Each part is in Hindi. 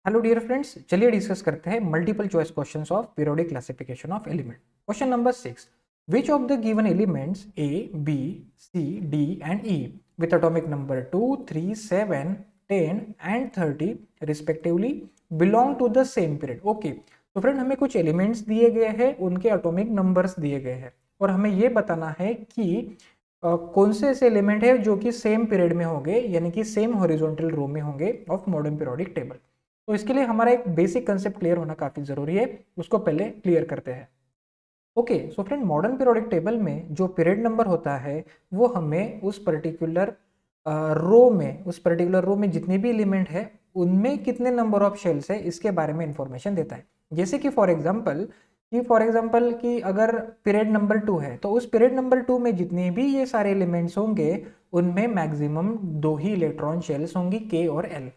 हेलो डियर फ्रेंड्स, चलिए डिस्कस करते हैं multiple choice questions of periodic classification of element. Question number 6, which of the given elements A, B, C, D and E with atomic number 2, 3, 7, 10 and 30 respectively belong to the same period. Okay, तो फ्रेंड हमें कुछ एलिमेंट्स दिए गए हैं, उनके एटॉमिक नंबर्स दिए गए हैं और हमें ये बताना है कि कौन से ऐसे एलिमेंट है जो कि सेम पीरियड में होंगे, यानी कि सेम हॉरिजॉन्टल रो में होंगे ऑफ मॉडर्न पीरियोडिक टेबल। तो इसके लिए हमारा एक बेसिक कंसेप्ट क्लियर होना काफी जरूरी है, उसको पहले क्लियर करते हैं। Okay, so friend modern periodic table में जो पीरियड नंबर होता है वो हमें उस पर्टिकुलर रो में जितने भी एलिमेंट है उनमें कितने नंबर ऑफ शेल्स है इसके बारे में इंफॉर्मेशन देता है। जैसे कि फॉर एग्जांपल कि अगर पीरियड नंबर 2 है तो उस पीरियड नंबर 2 में जितने भी ये सारे एलिमेंट्स होंगे उनमें मैक्सिमम 2 ही इलेक्ट्रॉन शेल्स होंगी, के और एल।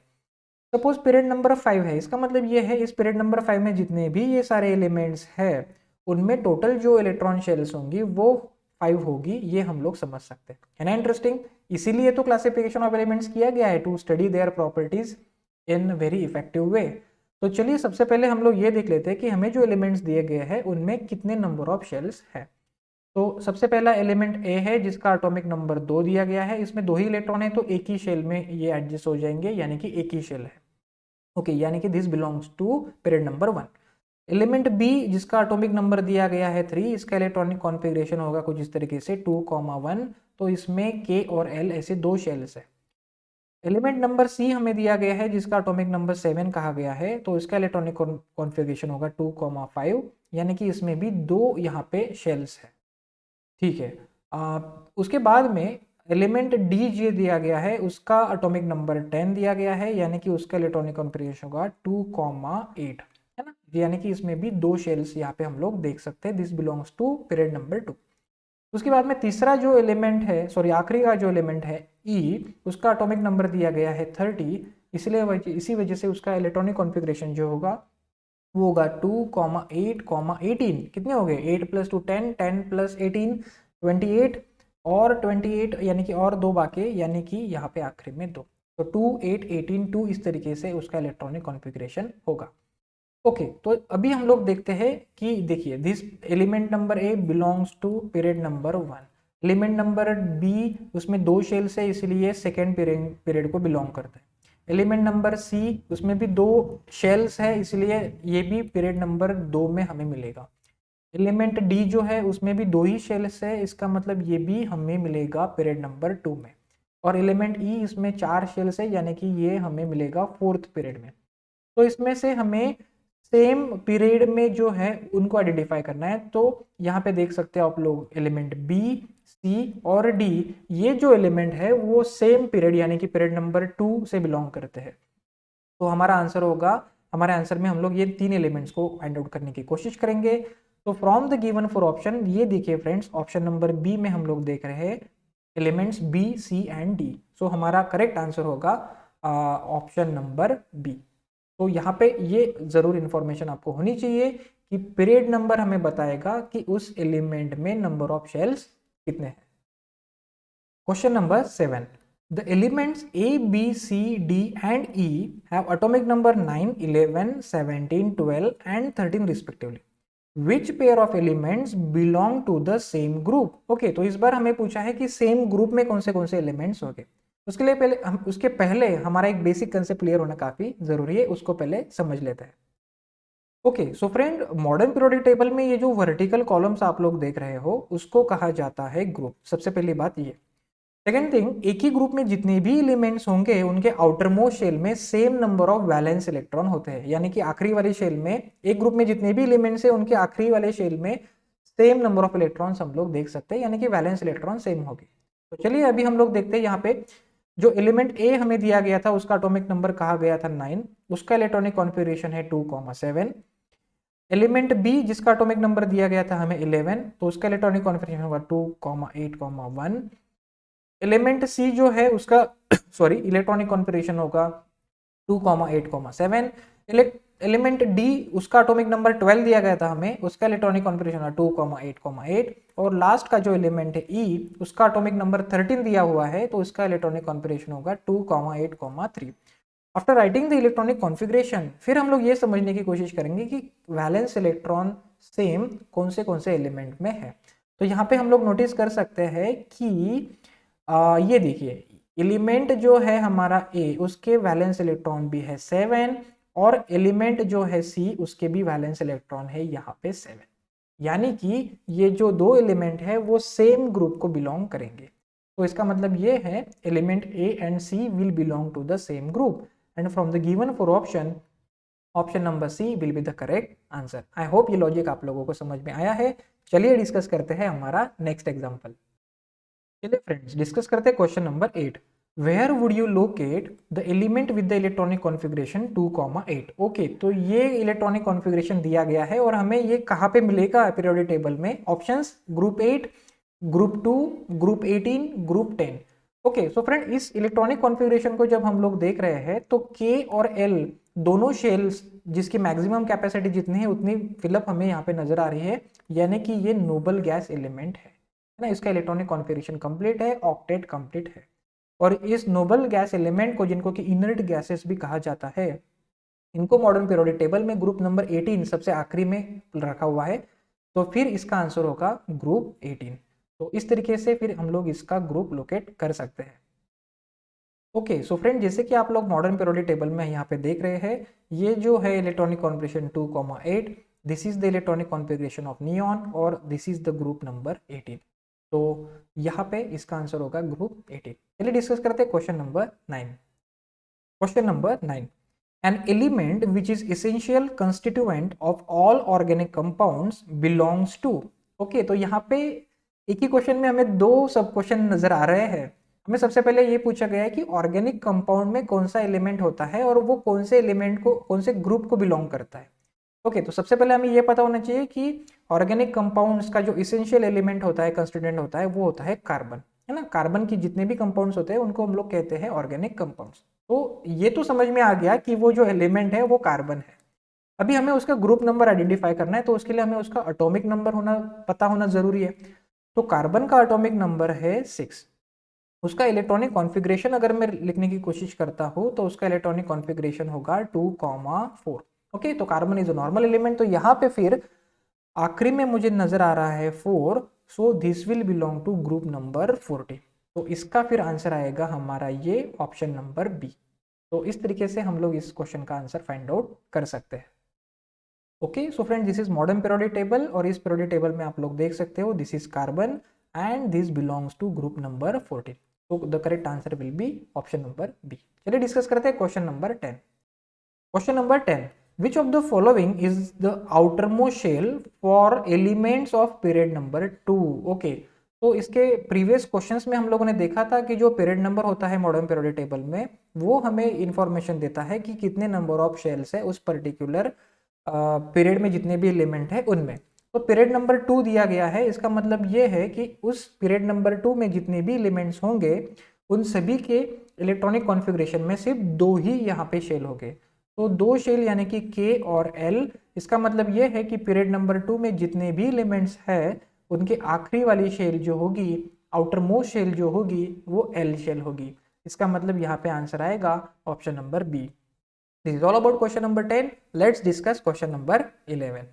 सपोज पीरियड नंबर 5 है, इसका मतलब ये है इस पीरियड नंबर 5 में जितने भी ये सारे एलिमेंट्स हैं उनमें टोटल जो इलेक्ट्रॉन शेल्स होंगी वो 5 होगी, ये हम लोग समझ सकते हैं। है ना इंटरेस्टिंग? इसीलिए तो क्लासिफिकेशन ऑफ एलिमेंट्स किया गया है, to study their properties in very effective way. तो चलिए सबसे पहले हम लोग ये देख लेते हैं कि हमें जो एलिमेंट्स दिए गए हैं उनमें कितने नंबर ऑफ शेल्स है। तो सबसे पहला एलिमेंट ए है जिसका एटॉमिक नंबर 2 दिया गया है, इसमें 2 ही इलेक्ट्रॉन है तो एक ही शेल में ये एडजस्ट हो जाएंगे, यानी कि एक ही शेल है। ओके, यानी कि this belongs to period number 1। Element B जिसका एटॉमिक नंबर दिया गया है 3, इसका इलेक्ट्रॉनिक कॉन्फ़िगरेशन होगा कुछ इस तरीके से 2,1, तो इसमें के और एल ऐसे दो शेल्स है। एलिमेंट नंबर सी हमें दिया गया है जिसका एटॉमिक नंबर 7 कहा गया है, तो इसका इलेक्ट्रॉनिक कॉन्फ़िगरेशन होगा 2,5, यानी कि इसमें भी दो यहाँ पे शेल्स है। ठीक है। उसके बाद में एलिमेंट डी जे दिया गया है, उसका एटॉमिक नंबर 10 दिया गया है, यानी कि उसका इलेक्ट्रॉनिक कॉन्फ़िगरेशन होगा 2,8, है ना, यानी कि इसमें भी दो शेल्स यहाँ पे हम लोग देख सकते हैं। This belongs to period number 2। उसके बाद में तीसरा जो एलिमेंट है, सॉरी आखिरी का जो एलिमेंट है ई, उसका एटॉमिक नंबर दिया गया है 30, इसलिए इसी वजह से उसका इलेक्ट्रॉनिक कॉन्फ़िगरेशन जो होगा वो होगा 2,8,18। कितने हो गए? 8 + 2 10, 10 + 18 28, और 28 यानी कि और दो बाकी, यानी कि यहाँ पे आखिरी में दो, तो 2, 8, 18, 2 इस तरीके से उसका इलेक्ट्रॉनिक कॉन्फ़िगरेशन होगा। ओके, तो अभी हम लोग देखते हैं कि देखिए this element number A belongs to period number 1। Element number B, उसमें दो शेल्स है इसलिए सेकेंड पीरियड को बिलोंग करता है। एलिमेंट नंबर सी, उसमें भी दो शेल्स है इसलिए ये भी पीरियड नंबर 2 में हमें मिलेगा। एलिमेंट डी जो है उसमें भी दो ही शेल्स है, इसका मतलब ये भी हमें मिलेगा पीरियड नंबर 2 में। और एलिमेंट ई, इसमें 4 शेल्स है यानी कि ये हमें मिलेगा 4th पीरियड में। तो इसमें से हमें सेम पीरियड में जो है उनको आइडेंटिफाई करना है। तो यहाँ पे देख सकते हैं आप लोग एलिमेंट बी, सी और डी, ये जो एलिमेंट है वो सेम पीरियड यानी कि पीरियड नंबर 2 से बिलोंग करते हैं। तो हमारा आंसर होगा, हमारे आंसर में हम लोग ये तीन एलिमेंट्स को फाइंड आउट करने की कोशिश करेंगे। तो from the given four option, ये देखिए फ्रेंड्स, ऑप्शन नंबर बी में हम लोग देख रहे हैं elements B, C and D. So हमारा करेक्ट आंसर होगा ऑप्शन नंबर बी। तो यहाँ पे ये जरूर इंफॉर्मेशन आपको होनी चाहिए कि पीरियड नंबर हमें बताएगा कि उस एलिमेंट में नंबर ऑफ शेल्स कितने हैं। Question number 7, the elements A, B, C, D and E have atomic number 9, 11, 17, 12 and 13 respectively. Which pair of elements belong to the same group? Okay, तो इस बार हमें पूछा है कि सेम ग्रुप में कौन से एलिमेंट्स होंगे। उसके पहले हमारा एक बेसिक कंसेप्ट क्लियर होना काफी जरूरी है, उसको पहले समझ लेते हैं। Okay, so friend modern periodic table में ये जो वर्टिकल कॉलम्स आप लोग देख रहे हो उसको कहा जाता है ग्रुप। सबसे पहली बात ये। सेकेंड थिंग, एक ही ग्रुप में जितने भी एलिमेंट्स होंगे उनके आउटर मोस्ट शेल में same number of valence electron होते हैं, यानी कि आखिरी वाले शेल में एक ग्रुप में जितने भी एलिमेंट्स हैं उनके आखिरी वाले शेल में सेम नंबर ऑफ इलेक्ट्रॉन्स हम लोग देख सकते हैं, यानी कि वैलेंस इलेक्ट्रॉन सेम होगी। तो चलिए अभी हम लोग देखते हैं यहाँ पे जो एलिमेंट ए हमें दिया गया था उसका एटॉमिक नंबर कहा गया था 9, उसका इलेक्ट्रॉनिक कॉन्फ़िगरेशन है 2,7। एलिमेंट बी जिसका एटॉमिक नंबर दिया गया था हमें 11, तो उसका इलेक्ट्रॉनिक कॉन्फ़िगरेशन होगा 2,8,1। एलिमेंट सी जो है उसका सॉरी इलेक्ट्रॉनिक कॉन्फ़िगरेशन होगा 2,8,7। एलिमेंट डी, उसका एटॉमिक नंबर 12 दिया गया था हमें, उसका इलेक्ट्रॉनिक कॉन्फ़िगरेशन है 2,8,8। और लास्ट का जो एलिमेंट है ई, उसका एटॉमिक नंबर 13 दिया हुआ है तो उसका इलेक्ट्रॉनिक कॉन्फ़िगरेशन होगा 2,8,3। After writing the electronic configuration फिर हम लोग ये समझने की कोशिश करेंगे कि वैलेंस इलेक्ट्रॉन सेम कौन से एलिमेंट में है। तो यहाँ पे हम लोग नोटिस कर सकते हैं कि ये देखिए एलिमेंट जो है हमारा ए उसके वैलेंस इलेक्ट्रॉन भी है 7 और एलिमेंट जो है सी उसके भी वैलेंस इलेक्ट्रॉन है यहाँ पे 7, यानी कि ये जो दो एलिमेंट है वो सेम ग्रुप को बिलोंग करेंगे। तो इसका मतलब ये है element A and C will belong to the same group and from the given four option number C will be the correct answer. I hope ये लॉजिक आप लोगों को समझ में आया है। चलिए डिस्कस करते हैं हमारा नेक्स्ट एग्जांपल। चलिए फ्रेंड्स डिस्कस करते हैं question number 8। Where would you locate the element with the electronic configuration 2,8। Okay, तो ये इलेक्ट्रॉनिक कॉन्फ़िगरेशन दिया गया है और हमें ये कहाँ पे मिलेगा पीरियोडिक टेबल में। Options group 8, group 2, group 18, group 10। Okay, so friend इस इलेक्ट्रॉनिक कॉन्फ़िगरेशन को जब हम लोग देख रहे हैं तो के और एल दोनों शेल्स जिसकी मैक्सिमम कैपेसिटी जितनी है उतनी फिलअप हमें यहाँ पे नजर आ रही है, यानी कि ये नोबल गैस एलिमेंट है ना। इसका इलेक्ट्रॉनिक कॉन्फ़िगरेशन कंप्लीट है, ऑक्टेट कंप्लीट है। और इस नोबल गैस एलिमेंट को जिनको कि इनर्ट गैसेस भी कहा जाता है, इनको मॉडर्न पीरियोडिक टेबल में ग्रुप नंबर 18 सबसे आखिरी में रखा हुआ है। तो फिर इसका आंसर होगा ग्रुप 18। तो इस तरीके से फिर हम लोग इसका ग्रुप लोकेट कर सकते हैं। ओके, सो फ्रेंड जैसे कि आप लोग मॉडर्न पीरियोडिक टेबल में यहाँ पे देख रहे हैं, ये जो है electronic configuration 2,8, this is the electronic configuration of neon और this is the group number 18। तो यहाँ पे इसका आंसर होगा ग्रुप 18। चलिए डिस्कस करते हैं question number 9। Question number 9, an element which is essential constituent of all organic compounds belongs to. Okay, तो यहाँ पे एक ही क्वेश्चन में हमें दो सब क्वेश्चन नजर आ रहे हैं। हमें सबसे पहले ये पूछा गया है कि ऑर्गेनिक कंपाउंड में कौन सा एलिमेंट होता है और वो कौन से एलिमेंट को, कौन से ग्रुप को बिलोंग करता है। ओके, तो सबसे पहले हमें ये पता होना चाहिए कि ऑर्गेनिक कंपाउंड्स का जो इसेंशियल एलिमेंट होता है, कंस्टिट्यूएंट होता है, वो होता है कार्बन, है ना। कार्बन की जितने भी कंपाउंड्स होते हैं उनको हम लोग कहते हैं ऑर्गेनिक कंपाउंड्स। तो ये तो समझ में आ गया कि वो जो एलिमेंट है वो कार्बन है। अभी हमें उसका ग्रुप नंबर आइडेंटिफाई करना है, तो उसके लिए हमें उसका एटॉमिक नंबर पता होना जरूरी है। तो कार्बन का एटॉमिक नंबर है 6। उसका इलेक्ट्रॉनिक कॉन्फ़िगरेशन अगर मैं लिखने की कोशिश करता हूँ तो उसका इलेक्ट्रॉनिक कॉन्फ़िगरेशन होगा 2,4। ओके, तो carbon is a normal element, तो यहाँ पे फिर आखिरी में मुझे नजर आ रहा है 4, so this will belong to group number 40। तो इसका फिर आंसर आएगा हमारा ये ऑप्शन नंबर बी। तो इस तरीके से हम लोग इस क्वेश्चन का आंसर फाइंड आउट कर सकते हैं। Okay, so friend this is modern periodic table और इस पीरियोडिक टेबल में आप लोग देख सकते हो this is carbon and this belongs to group number 14। तो the correct answer will be option number B. चलिए डिस्कस करते हैं question number 10। Question number 10, which of the following is the outermost shell for elements of period number 2। Okay, तो इसके प्रीवियस क्वेश्चंस में हम लोगों ने देखा था कि जो पीरियड नंबर होता है मॉडर्न पीरियोडिक टेबल में वो हमें इंफॉर्मेशन देता है कि कितने नंबर ऑफ शेल्स है उस पर्टिकुलर पीरियड में, जितने भी एलिमेंट है उनमें। तो पीरियड नंबर 2 दिया गया है, इसका मतलब ये है कि उस पीरियड नंबर 2 में जितने भी एलिमेंट्स होंगे उन सभी के इलेक्ट्रॉनिक कॉन्फ़िगरेशन में सिर्फ 2 ही यहाँ पे शेल होंगे। तो 2 शेल यानी कि के और एल। इसका मतलब ये है कि पीरियड नंबर 2 में जितने भी एलिमेंट्स है उनके आखिरी वाली शेल जो होगी, आउटर मोस्ट शेल जो होगी, वो एल शेल होगी। इसका मतलब यहाँ पे आंसर आएगा option number B. This is all about question number 10. Let's discuss question number 11.